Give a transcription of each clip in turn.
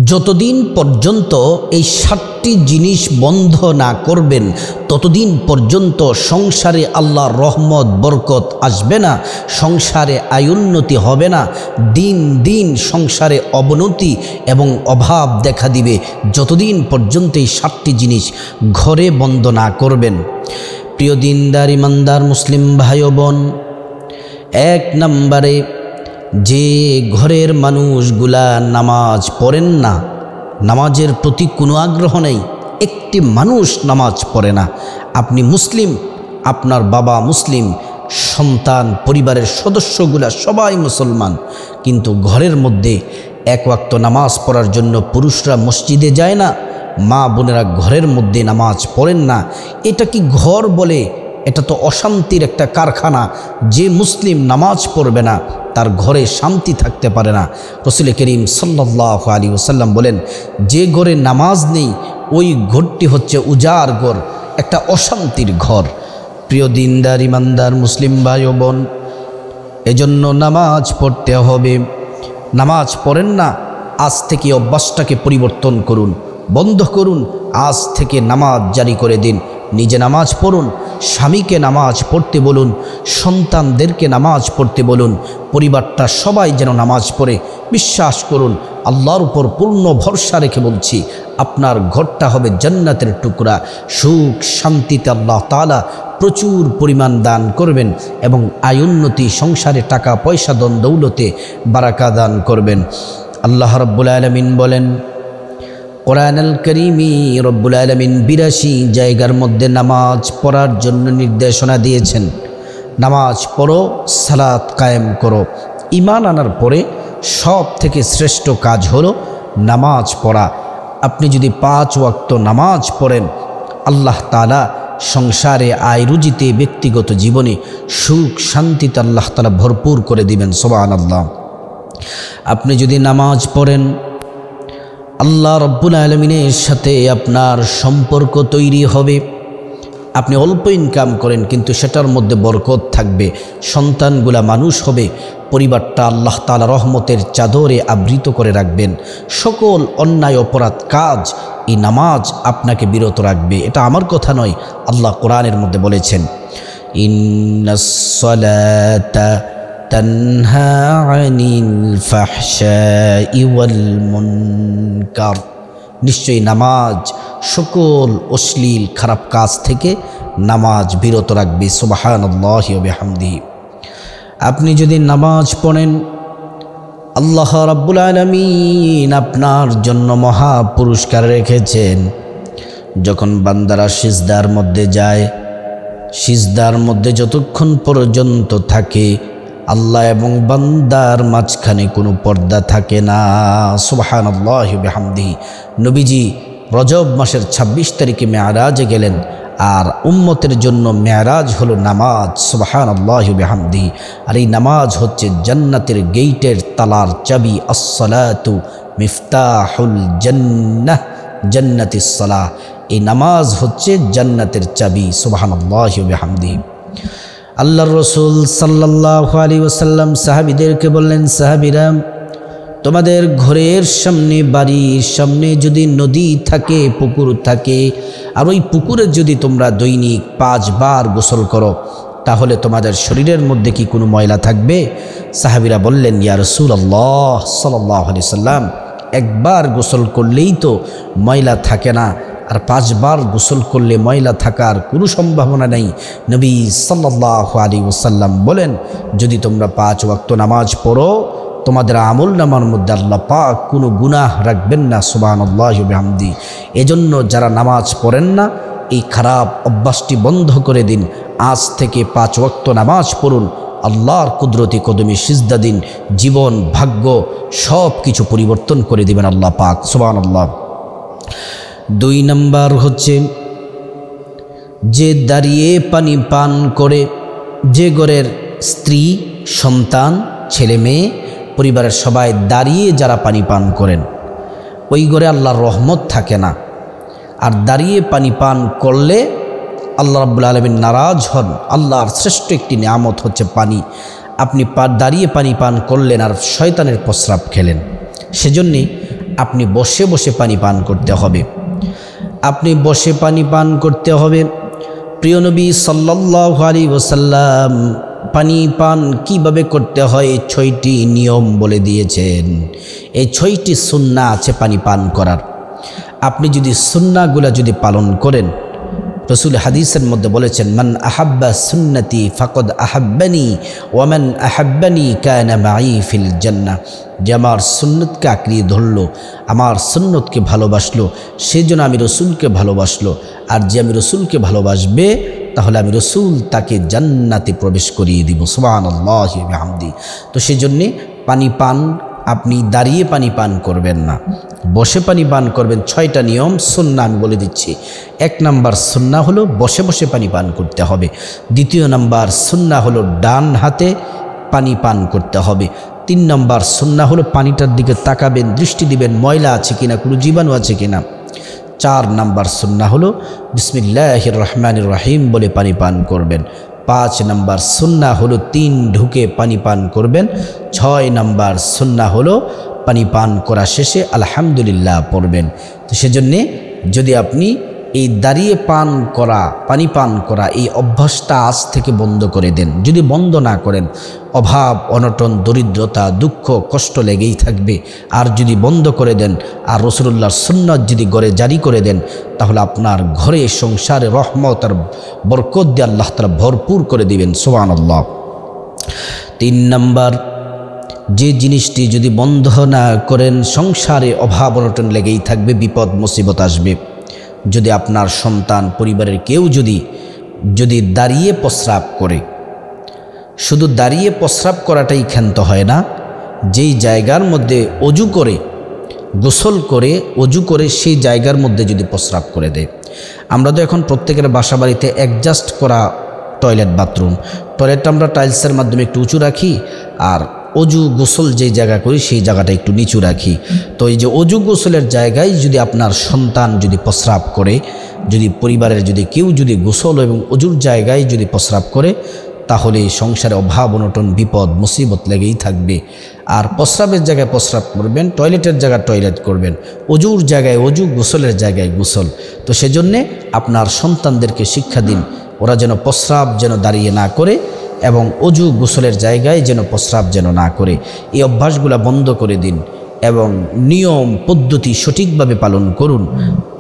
যতদিন পর্যন্ত এই 7টি জিনিস বন্ধ না করবেন ততদিন পর্যন্ত সংসারে আল্লাহর রহমত বরকত আসবে না, সংসারে আয়োন্নতি হবে না, দিন দিন সংসারে অবনতি এবং অভাব দেখা দিবে। যতদিন পর্যন্ত এই 7টি জিনিস ঘরে বন্ধ না করবেন। প্রিয় দিনদার ইমানদার মুসলিম ভাই ও বোন, 1 নম্বরে, যে ঘরের মানুষগুলা নামাজ পড়েন না, নামাজের প্রতি কোনো আগ্রহ নেই, একটি মানুষ নামাজ পড়ে না। আপনি মুসলিম, আপনার বাবা মুসলিম, সন্তান পরিবারের সদস্যগুলা সবাই মুসলমান, কিন্তু ঘরের মধ্যে 1 ওয়াক্ত নামাজ পড়ার জন্য পুরুষরা মসজিদে যায় না, মা বোনেরা ঘরের মধ্যে নামাজ পড়েন না। এটা কি ঘর বলে? এটা তো অশান্তির একটা কারখানা। যে মুসলিম নামাজ পড়বে না তার ঘরে শান্তি থাকতে পারে না। রাসূল করিম সাল্লাল্লাহু আলাইহি ওয়াসাল্লাম বলেন, যে ঘরে নামাজ নেই ওই ঘরটি হচ্ছে উজাড় ঘর, একটা অশান্তির ঘর। প্রিয় দিনদার ইমানদার মুসলিম ভাই ও বোন, এজন্য নামাজ পড়তে হবে। নামাজ পড়েন না, আজ থেকে অভ্যাসটাকে পরিবর্তন করুন, বন্ধ করুন। আজ থেকে নামাজ জারি করে দিন। নিজে নামাজ পড়ুন, স্বামীকে নামাজ পড়তে বলুন, সন্তানদেরকে নামাজ পড়তে বলুন, পরিবারটা সবাই যেন নামাজ পড়ে। বিশ্বাস করুন, আল্লাহর উপর পূর্ণ ভরসা রেখে বলছি, আপনার ঘরটা হবে জান্নাতের টুকরা। সুখ শান্তিতে আল্লাহ তাআলা প্রচুর পরিমাণ দান করবেন এবং আয়োন্নতি, সংসারে টাকা পয়সা ধন দৌলতে বারাকা দান করবেন। আল্লাহ রাব্বুল আলামিন বলেন, কোরআনুল কারীমে রব্বুল আলামিন 82 জায়গার মধ্যে নামাজ পড়ার জন্য নির্দেশনা দিয়েছেন। নামাজ পড়ো, সালাত কায়েম করো। ঈমান আনার পরে সব থেকে শ্রেষ্ঠ কাজ হলো নামাজ পড়া। আপনি যদি 5 ওয়াক্ত নামাজ পড়েন, আল্লাহ তাআলা সংসারে আয় রুজিতে, ব্যক্তিগত জীবনে সুখ শান্তিতে আল্লাহ তাআলা ভরপুর করে দিবেন। সুবহানাল্লাহ। আপনি যদি নামাজ পড়েন, আল্লাহ রব্বুল আলামিনের সাথে আপনার সম্পর্ক তৈরি হবে। আপনি অল্প ইনকাম করেন কিন্তু সেটার মধ্যে বরকত থাকবে, সন্তানগুলা মানুষ হবে, পরিবারটা আল্লাহ তাআলা রহমতের চাদরে আবৃত করে রাখবেন। সকল অন্যায় অপরাধ কাজ এই নামাজ আপনাকে বিরত রাখবে। এটা আমার কথা নয়, আল্লাহ কোরআনের মধ্যে বলেছেন, ইন্নাস সালাতা তানহা আনিল ফাহশাই ওয়াল মুনকার। নিশ্চয়ই নামাজ সকল অশ্লীল খারাপ কাজ থেকে নামাজ বিরত রাখবে। সুবহানাল্লাহি ওয়া বিহামদিহি। আপনি যদি নামাজ পড়েন, আল্লাহ রাব্বুল আলামিন আপনার জন্য মহা পুরস্কার রেখেছেন। যখন বান্দারা সিজদার মধ্যে যায়, সিজদার মধ্যে যতক্ষণ পর্যন্ত থাকে, আল্লাহ এবং বান্দার মাঝখানে কোনো পর্দা থাকে না। সুবহানাল্লাহি ওয়া বিহামদিহি। নবীজি রজব মাসের 26 তারিখে মেরাজে গেলেন, আর উম্মতের জন্য মেরাজ হলো নামাজ। সুবহানাল্লাহি ওয়া বিহামদিহি। আর এই নামাজ হচ্ছে জান্নাতের গেইটের তালার চাবি। আসসালাতু মিফতাহুল জান্নাহ, জান্নাতিস সালাহ। এই নামাজ হচ্ছে জান্নাতের চাবি। সুবহানাল্লাহি ওয়া বিহামদিহি। আল্লাহর রাসূল সাল্লাল্লাহু আলাইহি ওয়াসাল্লাম সাহাবীদেরকে বললেন, সাহাবীরা, তোমাদের ঘরের সামনে, বাড়ির সামনে যদি নদী থাকে, পুকুর থাকে, আর ওই পুকুরে যদি তোমরা দৈনিক 5 বার গোসল করো, তাহলে তোমাদের শরীরের মধ্যে কি কোনো ময়লা থাকবে? সাহাবীরা বললেন, ইয়া রাসূলুল্লাহ সাল্লাল্লাহু আলাইহি ওয়াসাল্লাম, 1 বার গোসল করলেই তো ময়লা থাকে না, আর 5 বার গোসল করলে ময়লা থাকার কোনো সম্ভাবনা নেই। নবী সাল্লাল্লাহু আলাইহি ওয়াসাল্লাম বলেন, যদি তোমরা 5 ওয়াক্ত নামাজ পড়ো, তোমাদের আমল নামার মধ্যে আল্লাহ পাক কোনো গুনাহ রাখবেন না। সুবহানাল্লাহি ওয়া বিহামদিহি। এজন্য যারা নামাজ পড়েন না, এই খারাপ অভ্যাসটি বন্ধ করে দিন। আজ থেকে 5 ওয়াক্ত নামাজ পড়ুন, আল্লাহর কুদরতি কদমে সিজদা দিন, জীবন ভাগ্য সব কিছু পরিবর্তন করে দিবেন আল্লাহ পাক। সুবহানাল্লাহ। 2 নম্বর হচ্ছে, যে দাঁড়িয়ে পানি পান করে, যে ঘরের স্ত্রী, সন্তান, ছেলে মেয়ে, পরিবারের সবাই দাঁড়িয়ে যারা পানি পান করেন, ওই ঘরে আল্লাহর রহমত থাকে না। আর দাঁড়িয়ে পানি পান করলে আল্লাহ রাব্বুল আলামিন নারাজ হন। আল্লাহর শ্রেষ্ঠ একটি নিয়ামত হচ্ছে পানি। আপনি দাঁড়িয়ে পানি পান করলেন আর শয়তানের প্রস্রাব খেলেন। সেজন্যে আপনি বসে বসে পানি পান করতে হবে। আপনি বসে পানি পান করতে হবে। প্রিয় নবী সাল্লাল্লাহু আলাইহি ওয়াসাল্লাম পানি পান কিভাবে করতে হয় 6টি নিয়ম বলে দিয়েছেন। এই 6টি সুন্নাহ আছে পানি পান করার। আপনি যদি সুন্নাহগুলো যদি পালন করেন, রসুল হাদিসের মধ্যে বলেছেন, মান আহাব্বা সুন্নতি ফাকদ আহাব্বানি ওয়া মান আহাব্বানি কানা মাই ফিল জান্নাহ। যে আমার সুন্নতকে আঁকড়িয়ে ধরলো, আমার সুন্নতকে ভালোবাসলো, সেজন্য আমি রসুলকে ভালোবাসলো। আর যে আমি রসুলকে ভালোবাসবে, তাহলে আমি রসুল তাকে জান্নাতে প্রবেশ করিয়ে দিব। সুবহানাল্লাহি ওয়া বিহামদি। তো সেজন্যে পানি পান আপনি দাঁড়িয়ে পানি পান করবেন না, বসে পানি পান করবেন। 6টা নিয়ম সুন্নাহ আমি বলে দিচ্ছি। 1 নাম্বার সুন্নাহ হলো বসে বসে পানি পান করতে হবে। 2 নাম্বার সুন্নাহ হলো ডান হাতে পানি পান করতে হবে। 3 নাম্বার সুন্নাহ হলো পানিটার দিকে তাকাবেন, দৃষ্টি দিবেন ময়লা আছে কিনা, কোনো জীবাণু আছে কিনা। 4 নাম্বার সুন্নাহ হলো বিসমিল্লাহির রহমানির রহিম বলে পানি পান করবেন। 5 নাম্বার সুন্নাহ হলো 3 ঢুকে পানি পান করবেন। 6 নাম্বার সুন্নাহ হলো পানি পান করা শেষে আলহামদুলিল্লাহ পড়বেন। তো সেজন্যে যদি আপনি এই দাঁড়িয়ে পানি পান করা এই অভ্যাসটা আজ থেকে বন্ধ করে দেন, যদি বন্ধ না করেন অভাব অনটন দরিদ্রতা দুঃখ কষ্ট লেগেই থাকবে। আর যদি বন্ধ করে দেন আর রাসূলুল্লাহর সুন্নাত যদি ঘরে জারি করে দেন, তাহলে আপনার ঘরে সংসারে রহমত আর বরকত দিয়ে আল্লাহ তাআলা ভরপুর করে দিবেন। সুবহানাল্লাহ। 3 নাম্বার, যে জিনিসটি যদি বন্ধ না করেন সংসারে অভাব অনটন লেগেই থাকবে, বিপদ মুসিবত আসবে। যদি আপনার সন্তান পরিবারের কেউ যদি দাঁড়িয়ে প্রস্রাব করে, শুধু দাঁড়িয়ে প্রস্রাব করাটাই ক্ষান্ত হয় না, যেই জায়গার মধ্যে অজু করে গোসল করে অজু করে সেই জায়গার মধ্যে যদি প্রস্রাব করে দেয়। আমরা তো এখন প্রত্যেকের বাসা বাড়িতে অ্যাডজাস্ট করা টয়লেট বাথরুম, টয়লেটটা আমরা টাইলসের মাধ্যমে একটু উঁচু রাখি, আর অজু গোসল যেই জায়গা করি সেই জায়গাটা একটু নিচু রাখি। তো এই যে অজু গোসলের জায়গায় যদি আপনার সন্তান যদি প্রস্রাব করে, যদি পরিবারের যদি কেউ যদি গোসল এবং অজুর জায়গায় যদি প্রস্রাব করে, তাহলে সংসারে অভাব অনটন বিপদ মুসিবত লেগেই থাকবে। আর প্রস্রাবের জায়গায় প্রস্রাব করবেন, টয়লেটের জায়গায় টয়লেট করবেন, অজুর জায়গায় অজু, গোসলের জায়গায় গোসল। তো সেজন্যে আপনার সন্তানদেরকে শিক্ষা দিন, ওরা যেন প্রস্রাব যেন দাঁড়িয়ে না করে এবং অজু গোসলের জায়গায় যেন প্রস্রাব যেন না করে। এই অভ্যাসগুলো বন্ধ করে দিন এবং নিয়ম পদ্ধতি সঠিকভাবে পালন করুন।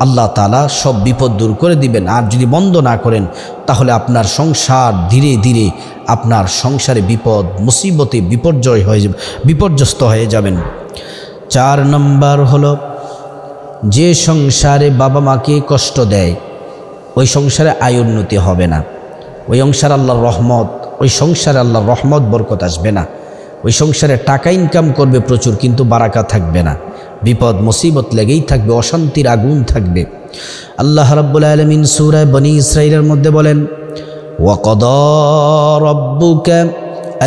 আল্লাহ তাআলা সব বিপদ দূর করে দিবেন। আর যদি বন্ধ না করেন, তাহলে আপনার সংসার ধীরে ধীরে আপনার সংসারে বিপদ মুসিবতে বিপর্যস্ত হয়ে যাবেন। 4 নম্বর হলো, যে সংসারে বাবা মাকে কষ্ট দেয় ওই সংসারে আয় উন্নতি হবে না, ওই সংসারে আল্লাহর রহমত বরকত আসবে না। ওই সংসারে টাকা ইনকাম করবে প্রচুর, কিন্তু বারাকা থাকবে না, বিপদ মুসিবত লেগেই থাকবে, অশান্তির আগুন থাকবে। আল্লাহ রাব্বুল আলামিন সূরা বনী ইসরাঈলের মধ্যে বলেন, ওয়াকাদা রাব্বুকা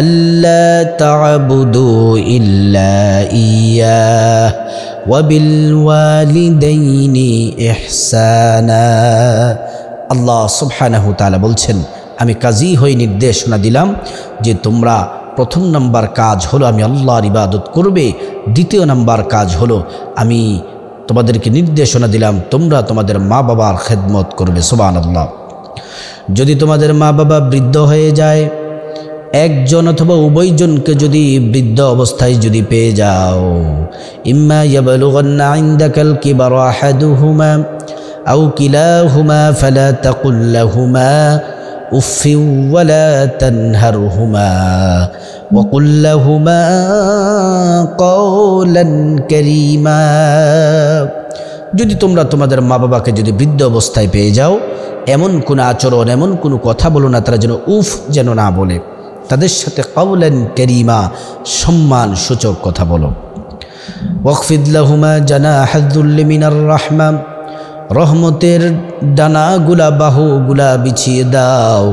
আল্লা তা'বুদু ইল্লা ইয়্যাহ ওয়া বিল ওয়ালিদাইনি ইহসানা। আল্লাহ সুবহানাহু ওয়া তাআলা বলছেন, আমি কাজী হয়ে নির্দেশনা দিলাম যে তোমরা 1 নম্বর কাজ হলো আমি আল্লাহর ইবাদত করবে, 2 নম্বর কাজ হলো আমি তোমাদেরকে নির্দেশনা দিলাম তোমরা তোমাদের মা বাবার খেদমত করবে। সুবহানাল্লাহ। যদি তোমাদের মা বাবা বৃদ্ধ হয়ে যায়, একজন অথবা উভয়জনকে যদি বৃদ্ধ অবস্থায় যদি পেয়ে যাও, ইম্মা ইয়াবলুগান্না ইনদাকাল কিবারা আহাদুহুমা আও কিলাহুমা ফালা তাকুল লাহুমা উফ ওয়ালা তানহারহুমা ওয়াকুল লাহুমা কওলান কারীমা। যদি তোমরা তোমাদের মা বাবাকে যদি বৃদ্ধ অবস্থায় পেয়ে যাও, এমন কোন আচরণ এমন কোনো কথা বলো না তারা যেন উফ যেন না বলে, তাদের সাথে কওলান কারীমা সম্মান সূচক কথা বলো। ওয়াকফিদ লাহুমা জানাহা যুল্লি মিনার রাহমা, রহমতের ডানাগুলা বাহুগুলা বিছিয়ে দাও।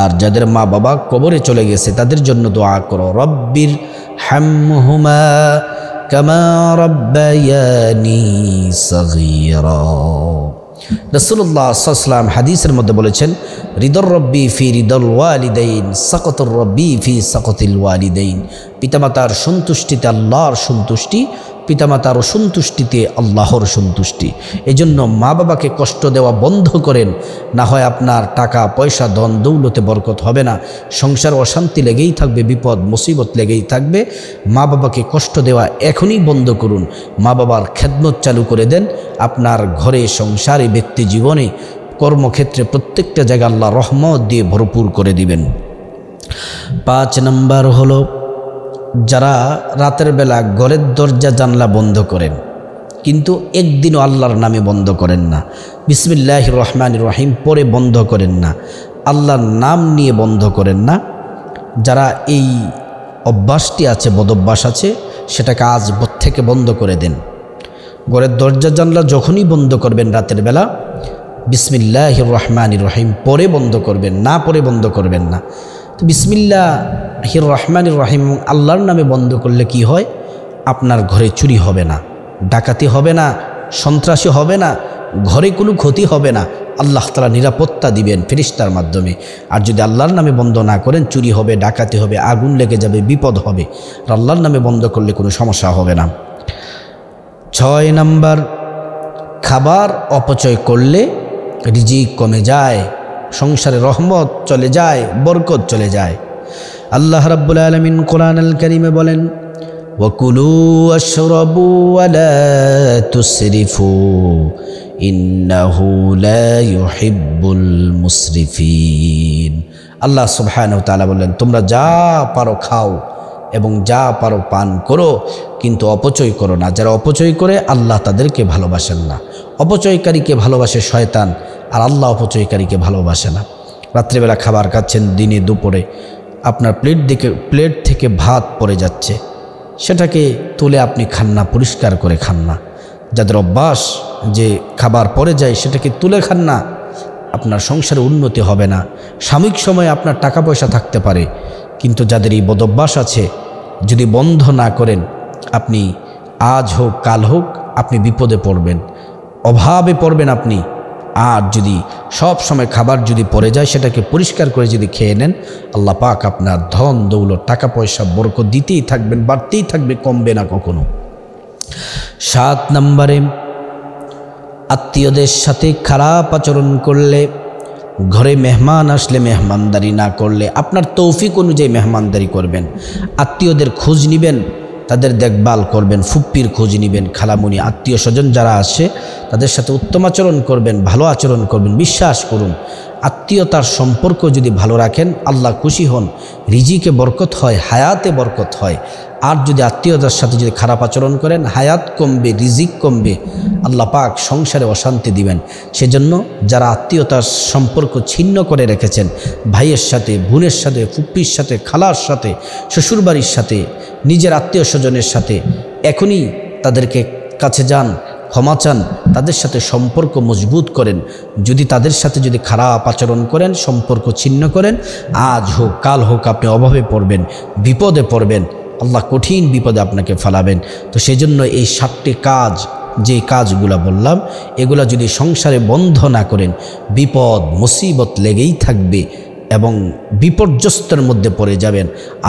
আর যাদের মা বাবা কবরে চলে গেছে তাদের জন্য দোয়া করো, রব্বির হামহুমা কামা রাব্বায়ানি সগীরা। রাসূলুল্লাহ সাল্লাল্লাহু আলাইহি ওয়াসাল্লাম হাদিসের মধ্যে বলেছেন, রিদর রব্বি ফি রিদল ওয়ালিদাইন সাকাতুর রব্বি ফি সাকাতিল ওয়ালিদাইন। পিতামাতার সন্তুষ্টিতে আল্লাহর সন্তুষ্টি, পিতামাতার অসন্তুষ্টিতে আল্লাহর সন্তুষ্টি। এজন্য মা বাবাকে কষ্ট দেওয়া বন্ধ করেন, না হয় আপনার টাকা পয়সা ধন দৌলতে বরকত হবে না, সংসার অশান্তি লেগেই থাকবে, বিপদ মুসিবত লেগেই থাকবে। মা বাবাকে কষ্ট দেওয়া এখনই বন্ধ করুন, মা বাবার খেদমত চালু করে দেন। আপনার ঘরে, সংসারে, ব্যক্তি জীবনে, কর্মক্ষেত্রে প্রত্যেকটা জায়গায় আল্লাহ রহমত দিয়ে ভরপুর করে দিবেন। 5 নম্বর হলো, যারা রাতের বেলা ঘরের দরজা জানলা বন্ধ করেন কিন্তু একদিনও আল্লাহর নামে বন্ধ করেন না, বিসমিল্লাহির রহমানির রহিম পরে বন্ধ করেন না, আল্লাহর নাম নিয়ে বন্ধ করেন না, যারা এই অভ্যাসটি আছে, বদভ্যাস আছে, সেটাকে আজ থেকে বন্ধ করে দেন। ঘরের দরজা জানলা যখনই বন্ধ করবেন রাতের বেলা বিসমিল্লাহির রহমানির রহিম পরে বন্ধ করবেন, না পরে বন্ধ করবেন না। তো বিসমিল্লাহির রহমানির রহিম আল্লাহর নামে বন্ধ করলে কি হয়? আপনার ঘরে চুরি হবে না, ডাকাতি হবে না, সন্ত্রাসী হবে না, ঘরে কোনো ক্ষতি হবে না, আল্লাহ তাআলা নিরাপত্তা দিবেন ফেরেশতার মাধ্যমে। আর যদি আল্লাহর নামে বন্ধ না করেন, চুরি হবে, ডাকাতি হবে, আগুন লেগে যাবে, বিপদ হবে। আর আল্লাহর নামে বন্ধ করলে কোনো সমস্যা হবে না। 6 নম্বর, খাবার অপচয় করলে রিজিক কমে যায়, সংসারে রহমত চলে যায়, বরকত চলে যায়। আল্লাহ রাব্বুল আলামিন কোরআনুল কারীমে বলেন, ওয়াকুলু ওয়াশরাবু ওয়া লা তুসরিফু ইন্নাহু লা ইউহিব্বুল মুসরিফিন। আল্লাহ সুবহানাহু ওয়া তাআলা বলেন, তোমরা যা পারো খাও এবং যা পারো পান করো, কিন্তু অপচয় করো না। যারা অপচয় করে আল্লাহ তাদেরকে ভালোবাসেন না। অপচয়কারীকে ভালোবাসে শয়তান, আর আল্লাহ অপচয়কারীকে ভালোবাসে না। রাত্রিবেলা খাবার খাচ্ছেন, দিনে দুপুরে আপনার প্লেট থেকে ভাত পড়ে যাচ্ছে, সেটাকে তুলে আপনি খান না, পরিষ্কার করে খান না। যাদের অভ্যাস যে খাবার পড়ে যায় সেটাকে তুলে খান না, আপনার সংসারে উন্নতি হবে না। সাময়িক সময়ে আপনার টাকা পয়সা থাকতে পারে, কিন্তু যাদের এই বদভ্যাস আছে, যদি বন্ধ না করেন, আপনি আজ হোক কাল হোক আপনি বিপদে পড়বেন, অভাবে পড়বেন আপনি। আর যদি সব সময় খাবার যদি পড়ে যায়, সেটাকে পরিষ্কার করে যদি খেয়ে নেন, আল্লাহ পাক আপনার ধন দৌলত টাকা পয়সা বরকত দিতেই থাকবেন, বাড়তেই থাকবে, কমবে না কখনো। 7 নম্বরে, আত্মীয়দের সাথে খারাপ আচরণ করলে, ঘরে মেহমান আসলে মেহমানদারি না করলে, আপনার তৌফিক অনুযায়ী মেহমানদারি করবেন। আত্মীয়দের খোঁজ নেবেন, তাদের দেখভাল করবেন, ফুপ্পির খোঁজ নেবেন, খালামুনি আত্মীয় স্বজন যারা আসে তাদের সাথে উত্তম আচরণ করবেন, ভালো আচরণ করবেন। বিশ্বাস করুন, আত্মীয়তার সম্পর্ক যদি ভালো রাখেন, আল্লাহ খুশি হন, রিজিকে বরকত হয়, হায়াতে বরকত হয়। আর যদি আত্মীয়তার সাথে যদি খারাপ আচরণ করেন, হায়াত কমবে, রিজিক কমবে, আল্লাহ পাক সংসারে অশান্তি দিবেন। সেজন্য যারা আত্মীয়তার সম্পর্ক ছিন্ন করে রেখেছেন, ভাইয়ের সাথে, বোনের সাথে, ফুপ্পির সাথে, খালার সাথে, শ্বশুরবাড়ির সাথে, নিজের আত্মীয় স্বজনের সাথে, এখনই তাদেরকে কাছে যান, ক্ষমা চান, তাদের সাথে সম্পর্ক মজবুত করেন। যদি তাদের সাথে যদি খারাপ আচরণ করেন, সম্পর্ক ছিন্ন করেন, আজ হোক কাল হোক আপনি অভাবে পড়বেন, বিপদে পড়বেন, আল্লাহ কঠিন বিপদে আপনাকে ফেলাবেন। তো সেজন্য এই 7টি কাজ, যে কাজগুলো বললাম, এগুলা যদি সংসারে বন্ধ না করেন, বিপদ মুসিবত লেগেই থাকবে এবং বিপর্যস্তের মধ্যে পড়ে যাবেন।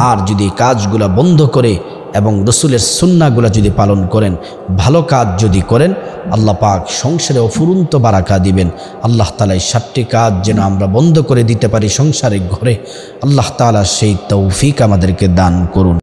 আর যদি কাজগুলা বন্ধ করে এবং রসুলের সুন্নাহগুলা যদি পালন করেন, ভালো কাজ যদি করেন, আল্লাহ পাক সংসারে অফুরন্ত বারাকা দিবেন। আল্লাহ তাআলা এই 7টি কাজ যেন আমরা বন্ধ করে দিতে পারি সংসারে, ঘরে, আল্লাহ তাআলা সেই তৌফিক আমাদেরকে দান করুন।